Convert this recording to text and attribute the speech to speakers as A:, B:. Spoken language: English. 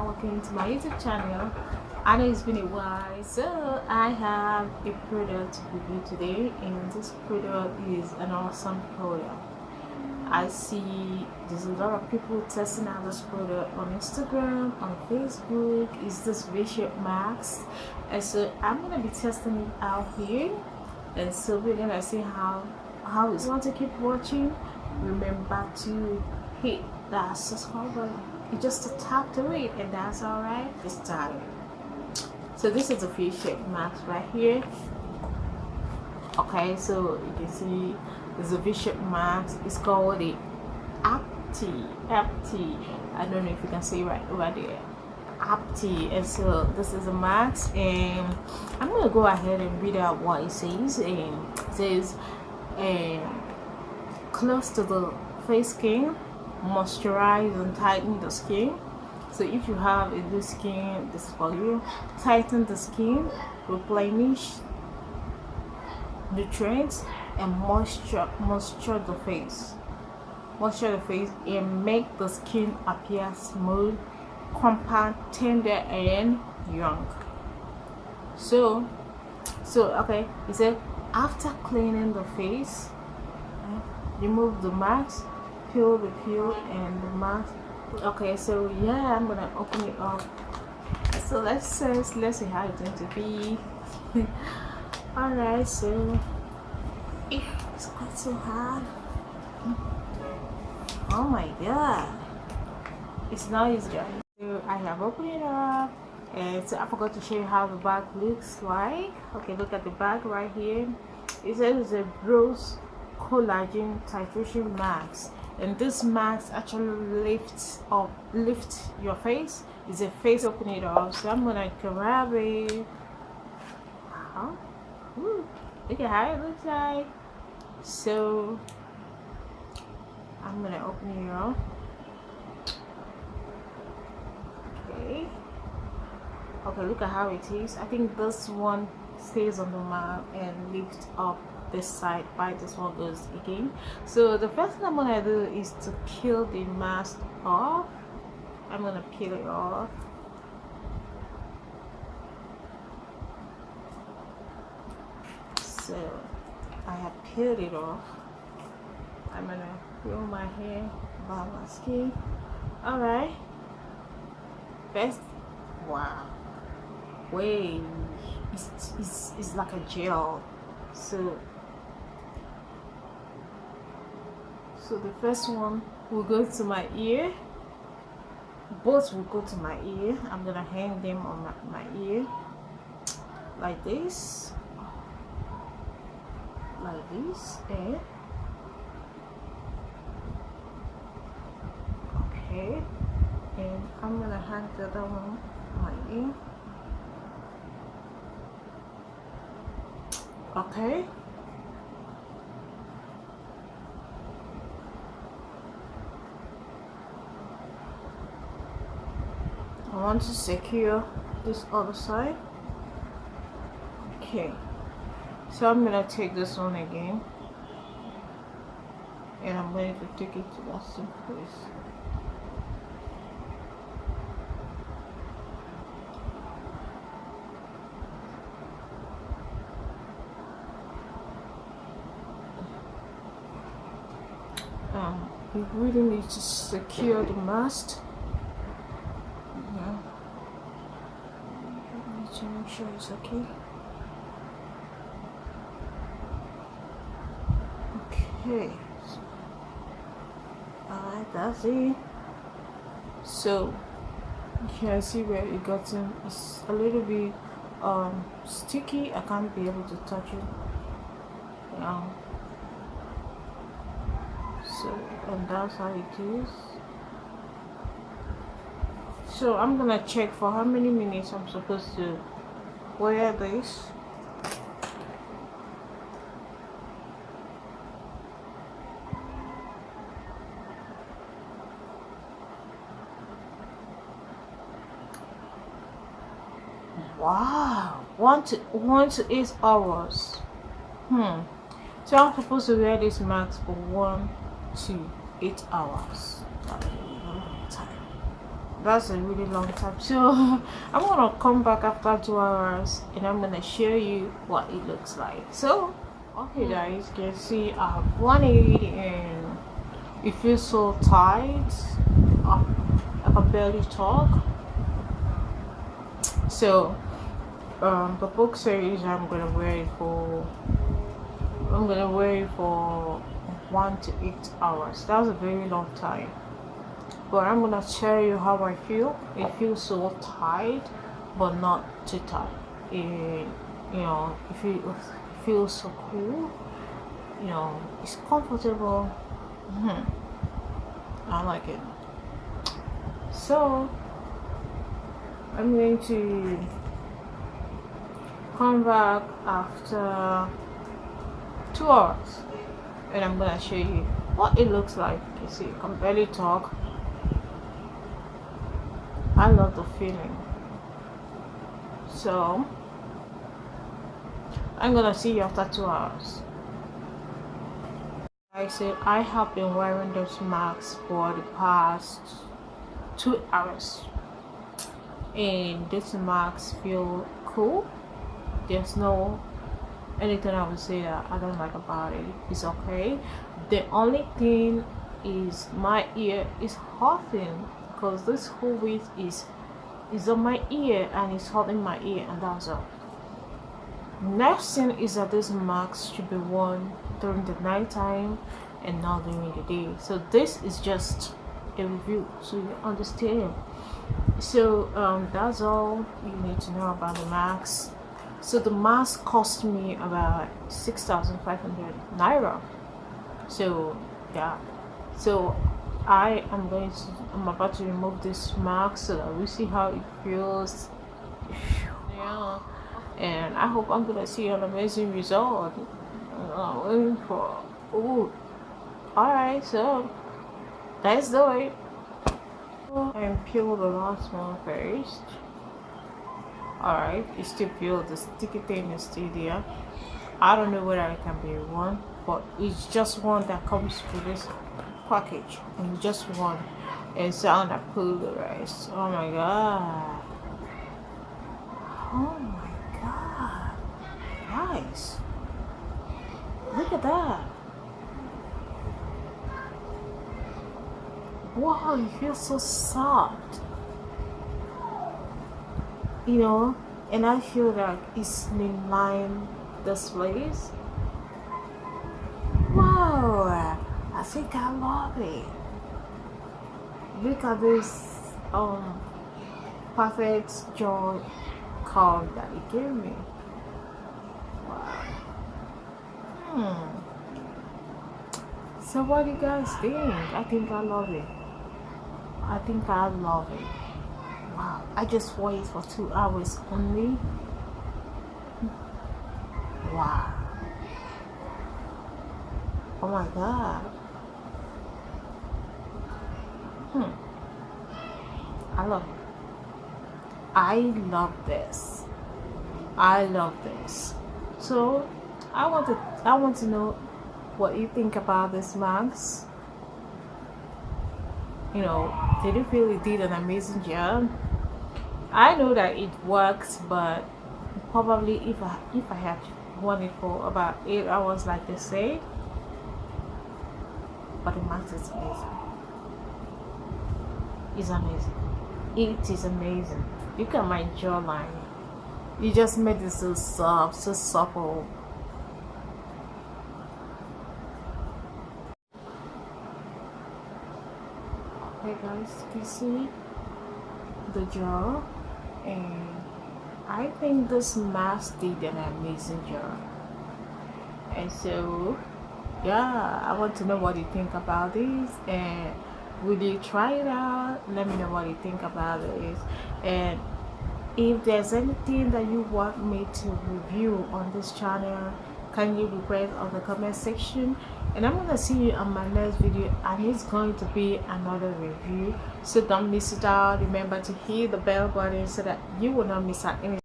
A: and welcome to my YouTube channel. I know it's been a while, so I have a product to review today, and this product is an awesome product. I see there's a lot of people testing out this product on Instagram, on Facebook. It's this facial mask, and so I'm gonna be testing it out here, and so we're gonna see how it's. Want to keep watching? Remember to hit that subscribe button. You just tap to it, and that's all right. Get started. So this is a face shape mask right here. Okay, so you can see there's a face shape mask. It's called the Apti. I don't know if you can see right over there. Apti. And so this is a mask, and I'm gonna go ahead and read out what it says. And it says, close to the face skin, moisturize and tighten the skin. So if you have a loose skin, this is for you. Tighten the skin, replenish nutrients, and moisture the face. Moisture the face and make the skin appear smooth, compact, tender, and young. So okay, it said after cleaning the face, remove the mask, peel the peel and the mask. Okay, so yeah, I'm gonna open it up. So let's see how it's going to be. All right, so it's quite so hard. Oh my god, it's nice, guys. So I have opened it up, and so I forgot to show you how the bag looks like. Okay, look at the bag right here. It says it's a Rose Collagen Titration mask, and this mask actually lifts your face. It's a face open it up. So I'm gonna grab it. Wow. Ooh, look at how it looks like. So I'm gonna open it up. Okay, look at how it is. I think this one stays on the mouth and lifts up this side while this one goes again. So the first thing I'm gonna do is to peel the mask off. I'm gonna peel it off. So I have peeled it off. I'm gonna roll my hair about my skin. All right. First, wow. Wait, it's like a gel. So the first one will go to my ear. Both will go to my ear. I'm gonna hang them on my ear like this, and okay, and I'm gonna hang the other one on my ear. Okay. I want to secure this other side. Okay. So I'm gonna take this one again, and I'm going to take it to that same place. You really need to secure the mask. Yeah. I need to make sure it's okay. Okay. Alright, that's it. So you can see where it got in. It's a little bit sticky. I can't be able to touch it. So, and that's how it is. So I'm gonna check for how many minutes I'm supposed to wear this. Wow, 1 to 8 hours. So I'm supposed to wear this mask for 1 to 8 hours. That's a long time. That's a really long time. So I'm gonna come back after 2 hours and I'm gonna show you what it looks like. So okay guys, you can see I've worn it and it feels so tight. I can barely talk. So the book says I'm gonna wear it for 1 to 8 hours. That's a very long time, but I'm gonna tell you how I feel. It feels so tight but not too tight, and it feels so cool, it's comfortable. I like it. So I'm going to come back after 2 hours and I'm gonna show you what it looks like. You see, I can barely talk. I love the feeling. So I'm gonna see you after 2 hours. I have been wearing those masks for the past 2 hours and these masks feel cool. There's no anything I would say that I don't like about it. It's okay. The only thing is my ear is hurting because this whole weight is on my ear and it's hurting my ear, and that's all. Next thing is that this mask should be worn during the night time and not during the day. So this is just a review so you understand. So that's all you need to know about the mask. So the mask cost me about 6,500 naira. So yeah, so I'm about to remove this mask so that we see how it feels. Yeah, and I hope I'm gonna see an amazing result. I'm waiting for. Ooh, all right, so let's do it. And peel the last one first. Alright, you still feel the sticky thing is still there. I don't know whether it can be one, but it's just one that comes with this package, and just one. And so I'm gonna pull the rest. Oh my god. Oh my god. Guys, look at that. Wow, it feels so soft. And I feel like it's in line this place. Wow, I think I love it. Look at this perfect jaw curve that it gave me. Wow. So what do you guys think? I think I love it. Wow, I just wore it for 2 hours only. Wow. Oh my god. I love it. I love this. So I want to know what you think about this mask. Did you feel it did an amazing job? I know that it works, but probably if I had worn it for about 8 hours like they say, but the mask is amazing. It's amazing. It is amazing. Look at my jawline. You just made it so soft, so supple. Okay guys, you see the jaw, and I think this mask did an amazing job. And so yeah, I want to know what you think about this, and will you try it out? Let me know what you think about it. And if there's anything that you want me to review on this channel, can you request on the comment section, and I'm gonna see you on my next video, and it's going to be another review. So don't miss it out. Remember to hit the bell button so that you will not miss out anything.